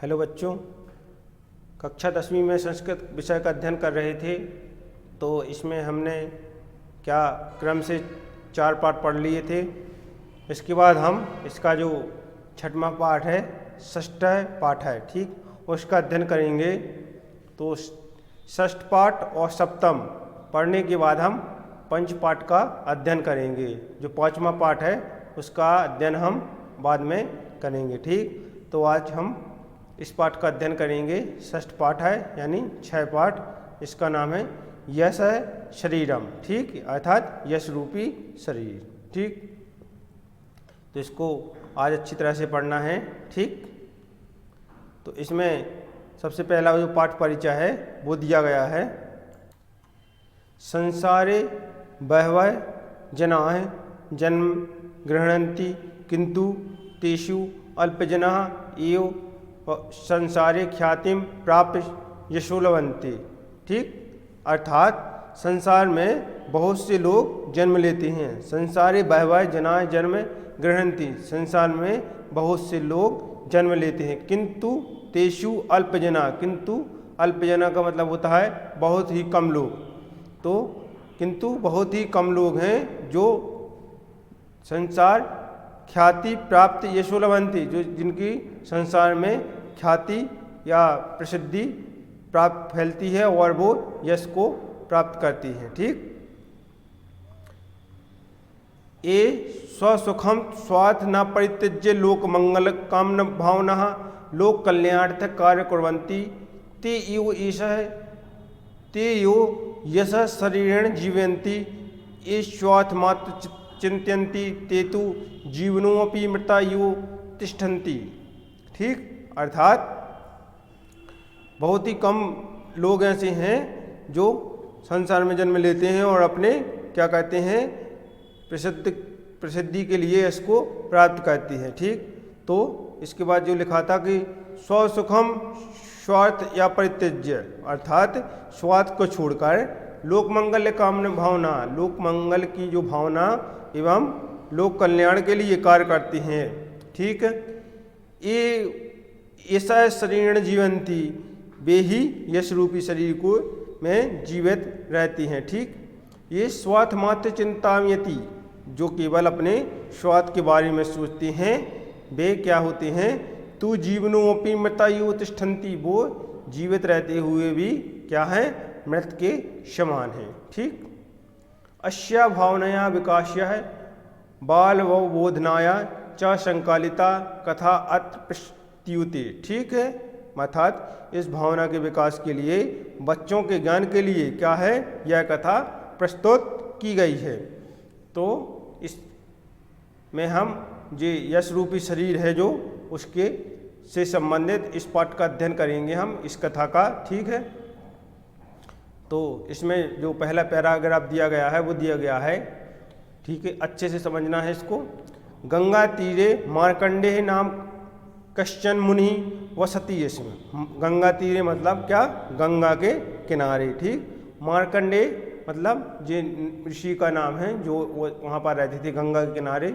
Hello बच्चों, कक्षा 10वीं में संस्कृत विषय का अध्ययन कर रहे थे। तो इसमें हमने क्या क्रम से 4 पाठ पढ़ लिए थे। इसके बाद हम इसका जो 6वां पाठ है, 6ठ पाठ है, ठीक, उसका अध्ययन करेंगे। तो 6ठ पाठ और 7म पढ़ने के बाद हम 5 पाठ का अध्ययन करेंगे। जो 5वां पाठ है उसका अध्ययन हम बाद में करेंगे, ठीक। तो आज हम इस पाठ का अध्ययन करेंगे। 6ठ पाठ है यानी 6 पाठ। इसका नाम है यश शरीरम, ठीक, अर्थात यश रूपी शरीर, ठीक। तो इसको आज अच्छी तरह से पढ़ना है, ठीक। तो इसमें सबसे पहला जो पाठ परिचय है वो दिया गया है। संसारे बहवः जनाः जन्म गृह्णन्ति किंतु तेषु अल्पजनाः एव संसारे ख्यातिम प्राप्य यशो लभन्ते, ठीक। अर्थात संसार में बहुत से लोग जन्म लेते हैं। संसारे बहवः जनाः जन्म गृह्णन्ति, संसार में बहुत से लोग जन्म लेते हैं। किंतु तेषु अल्पजना, किंतु अल्पजना का मतलब होता है बहुत ही कम लोग। तो किंतु बहुत ही कम लोग हैं जो संसार ख्याति प्राप्त यशो लभन्ति, जो जिनकी संसार में ख्याति या प्रसिद्धि प्राप्त फैलती है और वो यश को प्राप्त करती है, ठीक। ये स्वसुखम स्वार्थ न परित्यज्य लोक मंगल कामना भावना लोक कल्याणार्थ कार्य कुर्वन्ति ते यो ईशः ते यो यश शरीरेण जीवन्ति ये स्वार्थमात्र चिंत्यन्ति ते तु जीवनोपि मृता यो तिष्ठन्ति, ठीक। अर्थात बहुत ही कम लोग ऐसे हैं जो संसार में जन्म लेते हैं और अपने क्या कहते हैं प्रसिद्धि के लिए इसको प्राप्त करती है, ठीक। तो इसके बाद जो लिखा था कि स्वसुखम स्वार्थ या परित्यज्य, अर्थात स्वार्थ को छोड़कर लोक मंगल कामना भावना, लोक मंगल की जो भावना एवं लोक कल्याण के लिए कार्य करती हैं, ठीक। ये ऐसा शरीर जीवंती, वे ही यश रूपी शरीर को में जीवित रहती हैं, ठीक। ये स्वार्थ मात्र चिंतायति, जो केवल अपने स्वार्थ के बारे में सोचते हैं, वे क्या होते हैं, तू जीवनोपि मृतायु तिष्ठन्ति, वो जीवित रहते हुए भी क्या है, मृत के समान है, ठीक। अस्या भावनया विकास्य है बाल व बोधनाया च संकालिता कथा अत्र प्रस्तुते, ठीक है। अर्थात इस भावना के विकास के लिए, बच्चों के ज्ञान के लिए क्या है, यह कथा प्रस्तुत की गई है। तो इस में हम जो यश रूपी शरीर है जो उसके से संबंधित इस पाठ का अध्ययन करेंगे हम इस कथा का, ठीक है। तो इसमें जो पहला पैराग्राफ दिया गया है वो दिया गया है, ठीक है, अच्छे से समझना है इसको। गंगा तीरे मार्कंडेय नाम कश्चन मुनि वसति, इसमें गंगा तीरे मतलब क्या, गंगा के किनारे, ठीक। मार्कंडेय मतलब जो ऋषि का नाम है जो वहाँ पर रहते थे गंगा के किनारे।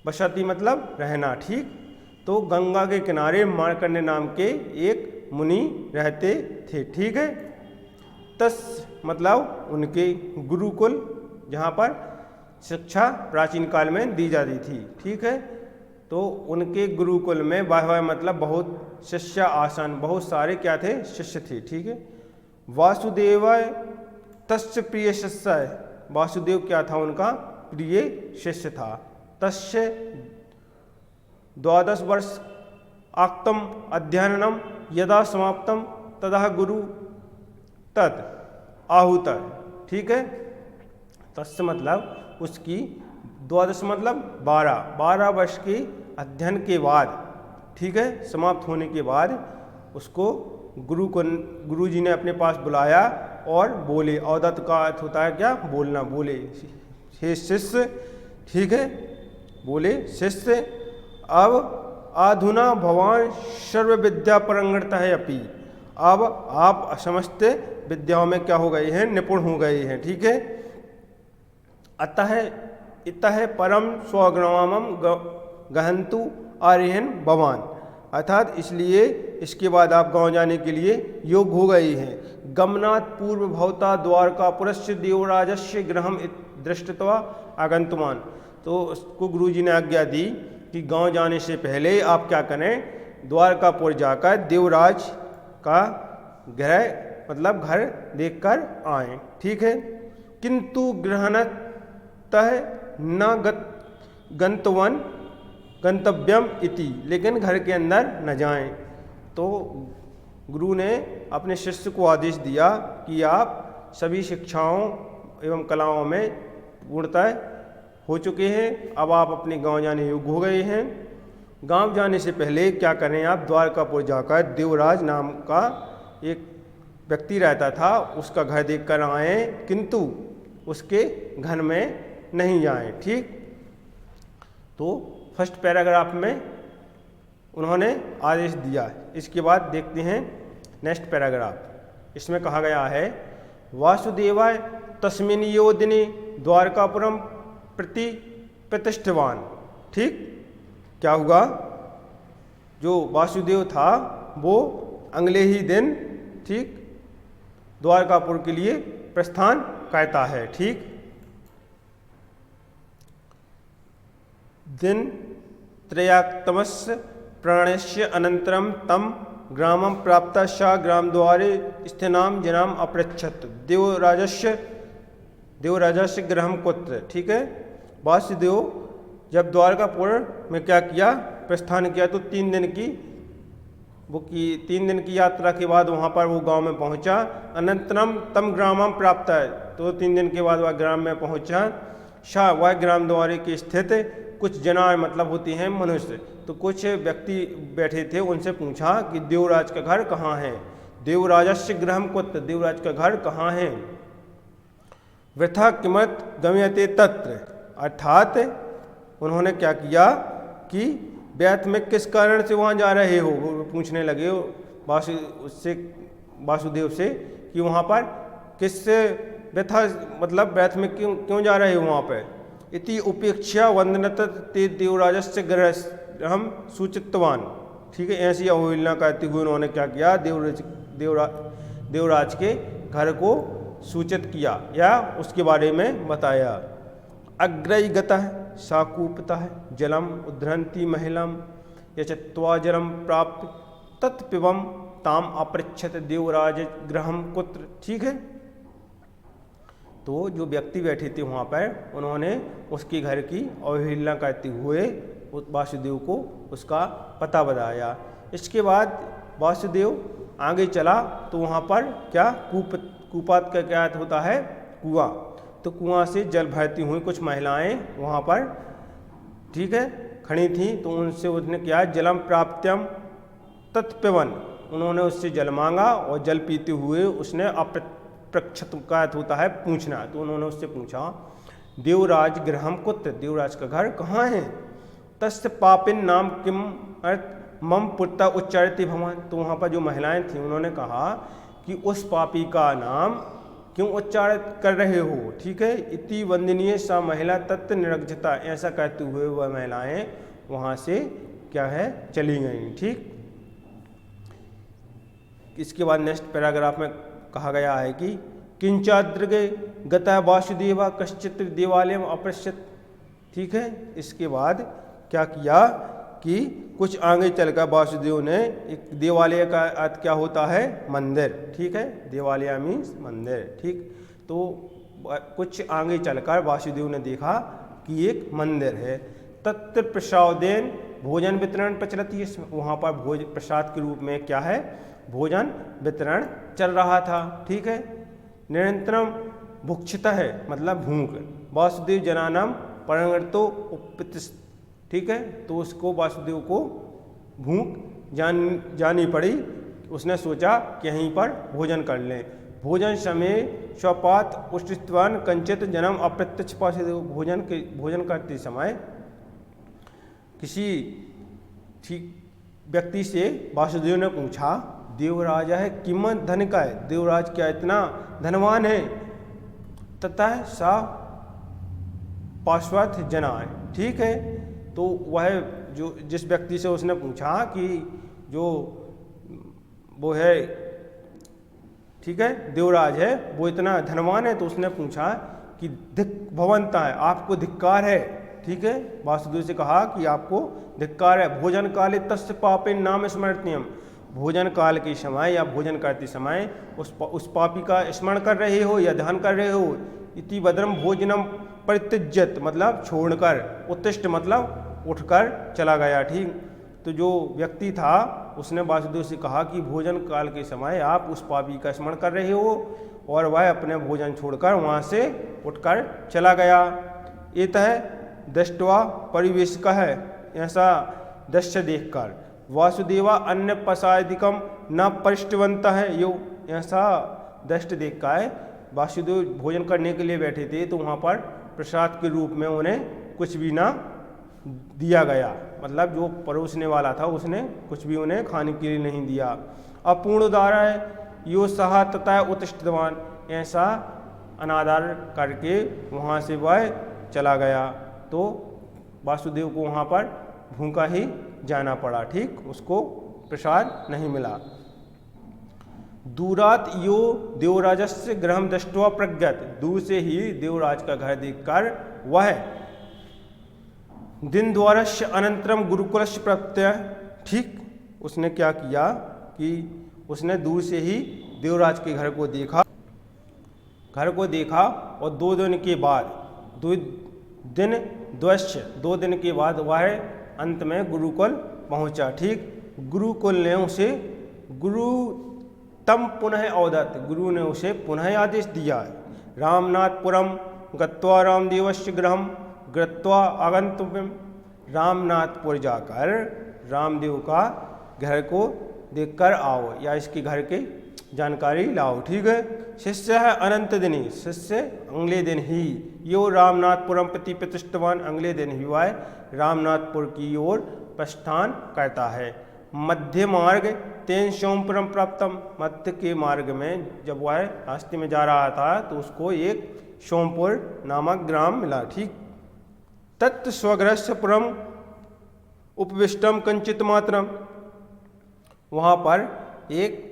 वसति मतलब रहना, ठीक। तो गंगा के किनारे मार्कंडेय नाम के एक मुनि रहते थे, ठीक है। तस मतलब उनके गुरुकुल, जहाँ पर शिक्षा प्राचीन काल में दी जाती थी, ठीक है। तो उनके गुरुकुल में वाह मतलब बहुत शिष्य आसन, बहुत सारे क्या थे, शिष्य थे, ठीक है। वासुदेव तस्य प्रिय शिष्य, वासुदेव क्या था, उनका प्रिय शिष्य था। तस्य 12 वर्ष आक्तम अध्ययनम यदा समाप्तम तदा गुरु तत् आहुत, ठीक है। तस्य मतलब उसकी 12 मतलब 12 वर्ष के अध्ययन के बाद, ठीक है, समाप्त होने के बाद उसको गुरु जी ने अपने पास बुलाया और बोले, औदत का अर्थ होता है क्या, बोलना, बोले, हे शिष्य, ठीक है, बोले शिष्य अब आधुना भवान सर्व विद्या परंगता है अपि, अब आप समस्त विद्याओं में क्या हो गए हैं, निपुण हो गए हैं, ठीक है। अतः इतः परम स्वग्रामम गहंतु आर्यन भवान, अर्थात इसलिए इसके बाद आप गांव जाने के लिए योग्य हो गए हैं। गमनात् पूर्व भवता द्वारकापुरस्य देवराजस्य गृहम दृष्टवा आगंतुमान। तो उसको गुरुजी ने आज्ञा दी कि गांव जाने से पहले आप क्या करें, द्वारकापुर जाकर देवराज का गृह मतलब घर देखकर आएं। ठीक है। किंतु गृहणतः न गंतव्यम इति, लेकिन घर के अंदर न जाएं। तो गुरु ने अपने शिष्य को आदेश दिया कि आप सभी शिक्षाओं एवं कलाओं में पूर्णतः हो चुके हैं, अब आप अपने गांव जाने योग्य हो गए हैं। गांव जाने से पहले क्या करें, आप द्वारकापुर जाकर देवराज नाम का एक व्यक्ति रहता था उसका घर देख कर आएँ, किंतु उसके घर में नहीं जाएं। ठीक। तो फर्स्ट पैराग्राफ में उन्होंने आदेश दिया। इसके बाद देखते हैं नेक्स्ट पैराग्राफ। इसमें कहा गया है वासुदेवाय तस्मिन् योदिने द्वारकापुरम प्रति प्रतिष्ठवान। ठीक। क्या हुआ, जो वासुदेव था वो अगले ही दिन ठीक द्वारकापुर के लिए प्रस्थान करता है। ठीक। दिन त्रयाक्तमस्य प्राणस्य अनंतरम तम ग्रामं प्राप्त सा ग्रामद्वारे स्थिनाम जनाम अपृच्छत देवराजस्य गृहम कुत्र। ठीक है। वासुदेव जब द्वारकापुर में क्या किया, प्रस्थान किया, तो 3 दिन की यात्रा के बाद वहाँ पर वो गांव में पहुँचा। अनंतरम तम ग्रामम प्राप्त है, तो 3 दिन के बाद वह ग्राम में पहुँचा। शाह वह ग्राम द्वारे के स्थित कुछ जना मतलब होती हैं मनुष्य, तो कुछ व्यक्ति बैठे थे, उनसे पूछा कि देवराज का घर कहाँ है, देवराजस्य गृहम कुत्र, देवराज का घर कहाँ है। वृथा किमत गम्यते तत्र, अर्थात उन्होंने क्या किया कि व्यर्थ में किस कारण से वहाँ जा रहे हो, वो पूछने लगे वासुदेव से कि वहाँ पर किस व्यथा मतलब व्यर्थ में क्यों जा रहे हो वहाँ पर। इति उपेक्षा वंदनत ते देवराजस्य गृह हम सूचितवान। ठीक है। ऐसी अवहेलना करते हुए उन्होंने क्या किया, देवराज के घर को सूचित किया या उसके बारे में बताया। अग्रैगतः साकूपतः जलम उद्धरन्ती महिलाम यचत्वा जलम प्राप्त तत्पिबम ताम अपृच्छत देवराज गृहम कुत्र। ठीक है। तो जो व्यक्ति बैठे थे वहाँ पर, उन्होंने उसके घर की अवहेलना करते हुए वासुदेव को उसका पता बताया। इसके बाद वासुदेव आगे चला तो वहाँ पर क्या कूपात का क्या होता है, कुआं। तो कुआं से जल भरती हुई कुछ महिलाएं वहाँ पर ठीक है खड़ी थीं। तो उनसे उसने क्या, जलम प्राप्त्यम तत्पिबन, उन्होंने उससे जल मांगा और जल पीते हुए उसने प्रक्षत का होता है पूछना। तो उन्होंने उससे पूछा देवराज गृहम कुत्र, देवराज का घर कहाँ है। तस्य पापिन नाम किम अर्थ मम पुत्र उच्चारति भगवान। तो वहाँ पर जो महिलाएं थीं उन्होंने कहा कि उस पापी का नाम क्यों उच्चारित कर रहे हो। ठीक है। इति वंदनीय सा महिला तत्व निरक्षता, ऐसा कहते हुए वह महिलाएं वहाँ से क्या है चली गई। ठीक। इसके बाद नेक्स्ट पैराग्राफ में कहा गया है कि किंचाद्रगे गता वासुदेवा कश्चित देवालयम अपृच्छत। ठीक है। इसके बाद क्या किया कि कुछ आगे चलकर वासुदेव ने एक देवालय का अर्थ क्या होता है, मंदिर। ठीक है। देवालय मीन्स मंदिर। ठीक। तो कुछ आगे चलकर वासुदेव ने देखा कि एक मंदिर है। तत्र प्रसादेन भोजन वितरण प्रचलती है, वहाँ पर प्रसाद के रूप में क्या है, भोजन वितरण चल रहा था। ठीक है। निरंतरम भुक्षिता है मतलब भूख। वासुदेव जनानाम परंगतो उपतिष्ठ। ठीक है। तो उसको वासुदेव को भूख जानी पड़ी। उसने सोचा कि यहीं पर भोजन कर लें। भोजन समय स्वपात उष्टित्वान कंचित जन्म अप्रत्यक्ष वासुदेव। भोजन करते समय किसी ठीक व्यक्ति से वासुदेव ने पूछा देवराज है किमत धन का है, देवराज क्या इतना धनवान है। तथा सा पार्श्वथ जना है। ठीक है। तो वह जो जिस व्यक्ति से उसने पूछा कि जो वो है, ठीक है, देवराज है, वो इतना धनवान है, तो उसने पूछा कि भवंता है, आपको धिक्कार है। ठीक है, वासुदेव से कहा कि आपको धिक्कार है। भोजन काले तस्य पापे नाम स्मृत्यम, भोजन काल के समय या भोजन करते समय उस पापी का स्मरण कर रहे हो या ध्यान कर रहे हो। इति भद्रम भोजनम परित्यज्यत, मतलब छोड़कर, उत्तिष्ठ मतलब उठकर चला गया। ठीक, तो जो व्यक्ति था उसने वासुदेव से कहा कि भोजन काल के समय आप उस पापी का स्मरण कर रहे हो, और वह अपने भोजन छोड़कर वहाँ से उठकर चला गया। एतः दृष्ट्वा परिवेश का है, ऐसा दृश्य देखकर वासुदेवा अन्य प्रसादिकम न परिष्टवंत है। यो ऐसा दृश्य देखकर वासुदेव भोजन करने के लिए बैठे थे, तो वहाँ पर प्रसाद के रूप में उन्हें कुछ भी ना दिया गया, मतलब जो परोसने वाला था उसने कुछ भी उन्हें खाने के लिए नहीं दिया। अपूर्ण उदार है यो सहा तथा उत्तिष्ठवान, ऐसा अनादर करके वहाँ से वह चला गया, तो वासुदेव को वहाँ पर भूखा ही जाना पड़ा। ठीक, उसको प्रसाद नहीं मिला। दूरात यो देवराजस्य गृहम दृष्ट्वा प्रज्ञात, दूर से ही देवराज का घर देखकर वह दिन द्वारस्य अनंतरम गुरुकुलस्य प्रत्यय, ठीक, उसने क्या किया कि उसने दूर से ही देवराज के घर को देखा और 2 दिन के बाद, 2 दिन के बाद वह अंत में गुरुकुल पहुंचा। ठीक, गुरुकुल ने उसे तम पुनः अवदत्, गुरु ने उसे पुनः आदेश दिया। रामनाथपुरम गत्वा रामदेवस्य गृहम गत्वा आगंतव्यम, रामनाथपुर जाकर रामदेव का घर को देखकर आओ, या इसके घर की जानकारी लाओ। ठीक है, शिष्य है अनंत दिनी, शिष्य अगले दिन ही यो रामनाथपुरम प्रति प्रतिष्ठवान, अगले दिन ही वह रामनाथपुर की ओर प्रस्थान करता है। मध्य मार्ग तेन सोमपुरम प्राप्तम, मध्य के मार्ग में जब वह रास्ते में जा रहा था तो उसको एक सोमपुर नामक ग्राम मिला। ठीक, तत् स्वगृहस्य पुरम उपविष्टम कंचित मात्रम, वहाँ पर एक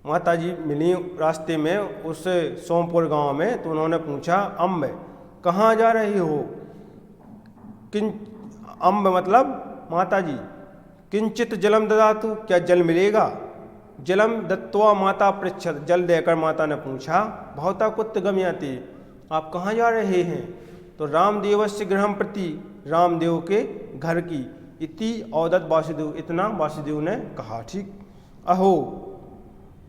माताजी मिली रास्ते में उस सोमपुर गांव में, तो उन्होंने पूछा अम्ब कहाँ जा रही हो। अम्ब मतलब माताजी। किंचित जलम ददातु, क्या जल मिलेगा। जलम दत्वा माता पृच्छत, जल देकर माता ने पूछा भवता कुत्र गमयति, आप कहाँ जा रहे हैं। तो रामदेवस्य गृहम प्रति, रामदेव के घर की। इति अवदत् वासुदेव, इतना वासुदेव ने कहा। ठीक, अहो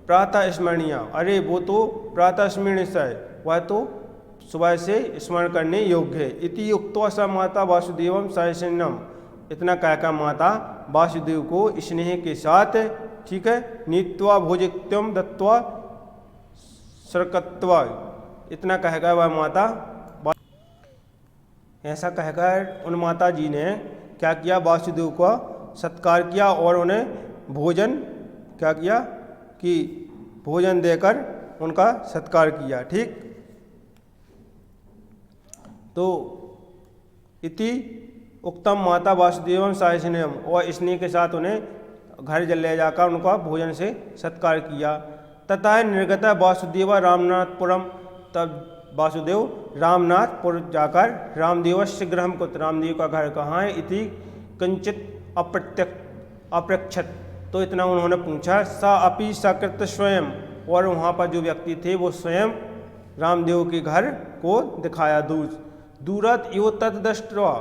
प्रातः स्मरणीय, अरे वो तो प्रातः स्मरणीय है, वह तो सुबह से स्मरण करने योग्य है। इति उक्त्वा स माता वासुदेवम सहस्रम, इतना कहकर माता वासुदेव को स्नेह के साथ, ठीक है, नीत्वा भोजित्यम दत्वा सरकत्वा, इतना कहकर वह माता, ऐसा कहकर उन माता जी ने क्या किया, वासुदेव का सत्कार किया और उन्हें भोजन क्या किया कि भोजन देकर उनका सत्कार किया। ठीक, तो इति उक्तम माता वासुदेवम सायस्नेहम, और स्नेह के साथ उन्हें घर ले जाकर उनका भोजन से सत्कार किया। तथा निर्गत वासुदेव रामनाथपुरम, तब वासुदेव रामनाथपुर जाकर रामदेवस्य गृहम को, रामदेव का घर कहाँ है। इति कंचित अप्रक्षत, तो इतना उन्होंने पूछा। सा अपि सकृत स्वयं, और वहाँ पर जो व्यक्ति थे वो स्वयं रामदेव के घर को दिखाया। दूरत यो तद्दृष्ट्वा,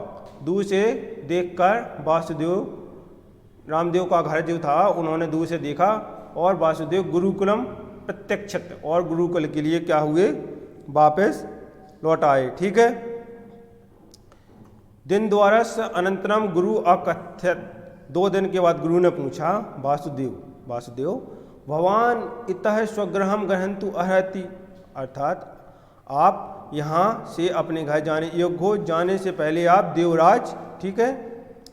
दूर से देखकर वासुदेव रामदेव का घर जो था उन्होंने दूर से देखा, और वासुदेव गुरुकुलम प्रत्यक्षत, और गुरुकुल के लिए क्या हुए, वापस लौट आए। ठीक है, दिन द्वारस अनंतरम गुरु अकथ्यत, 2 दिन के बाद गुरु ने पूछा वासुदेव भवान इतः स्वगृहम गृहंतु अर्हति, अर्थात आप यहाँ से अपने घर जाने योग्य हो, जाने से पहले आप देवराज, ठीक है,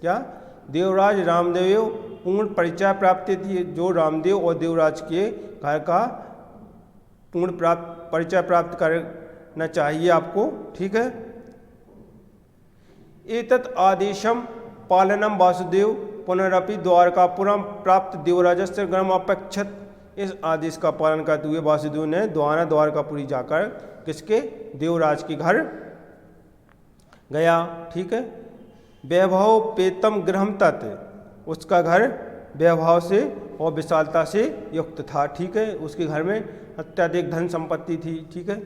क्या देवराज रामदेव पूर्ण परिचय प्राप्त थी, जो रामदेव और देवराज के घर का पूर्ण परिचय प्राप्त करना चाहिए आपको। ठीक है, एतत् आदेशम पालनम वासुदेव पुनरपि द्वारकापुरम प्राप्त देवराजस्य गृहम अपेक्षत। इस आदेश का पालन करते हुए वासुदेव ने दोबारा द्वारकापुरी जाकर किसके, देवराज के घर गया। ठीक है। वैभव पेतम गृहम तत्, उसका घर वैभव से और विशालता से युक्त था। ठीक है। उसके घर में अत्यधिक धन संपत्ति थी। ठीक है।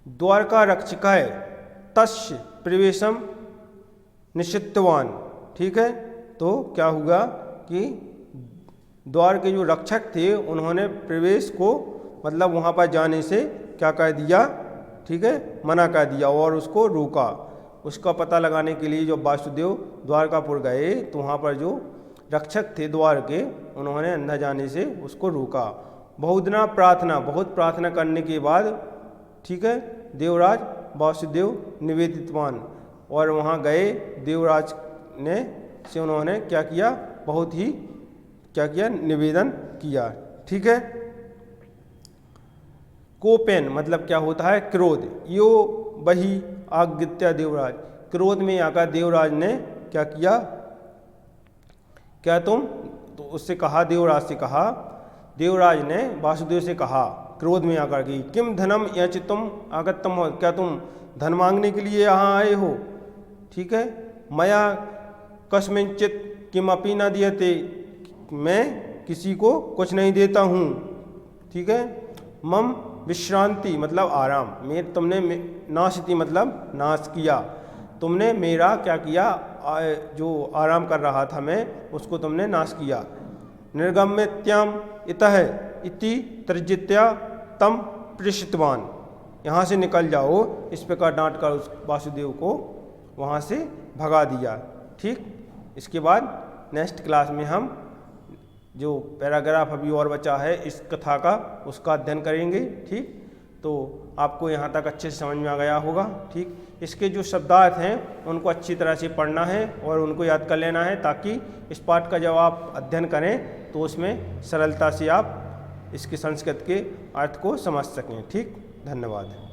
द्वारका रक्षकाय तस्य प्रवेशम निषिद्धवान। ठीक है। तो क्या हुआ कि द्वार के जो रक्षक थे उन्होंने प्रवेश को मतलब वहाँ पर जाने से क्या कर दिया, ठीक है, मना कर दिया और उसको रोका। उसका पता लगाने के लिए जब वासुदेव द्वारकापुर गए तो वहाँ पर जो रक्षक थे द्वार के, उन्होंने अंदर जाने से उसको रोका। बहुदिना प्रार्थना, बहुत प्रार्थना करने के बाद, ठीक है, देवराज वासुदेव निवेदितवान, और वहाँ गए देवराज ने से उन्होंने क्या किया, बहुत ही क्या किया, निवेदन किया। ठीक है। कोपेन मतलब क्या होता है, क्रोध। यो वही आज्ञा देवराज, क्रोध में आकर देवराज ने क्या किया, क्या तुम, तो उससे कहा, देवराज से कहा, देवराज ने वासुदेव से कहा क्रोध में आकर कि किम धनम याचितुम आगतम हो, क्या तुम धन मांगने के लिए यहाँ आए हो। ठीक है। मया कस्मिंचित किमपि न दियते, मैं किसी को कुछ नहीं देता हूँ। ठीक है। मम विश्रांति मतलब आराम, तुमने नाशति मतलब नाश किया, तुमने मेरा क्या किया, जो आराम कर रहा था मैं उसको तुमने नाश किया। निर्गम्यत्याम इतः इति तर्जित्या तम प्रेषितवान, यहाँ से निकल जाओ, इस प्रकार डांट कर उस वासुदेव को वहाँ से भगा दिया। ठीक। इसके बाद नेक्स्ट क्लास में हम जो पैराग्राफ अभी और बचा है इस कथा का, उसका अध्ययन करेंगे। ठीक। तो आपको यहाँ तक अच्छे से समझ में आ गया होगा। ठीक। इसके जो शब्दार्थ हैं उनको अच्छी तरह से पढ़ना है और उनको याद कर लेना है, ताकि इस पाठ का जब आप अध्ययन करें तो उसमें सरलता से आप इसके संस्कृत के अर्थ को समझ सकें। ठीक। धन्यवाद।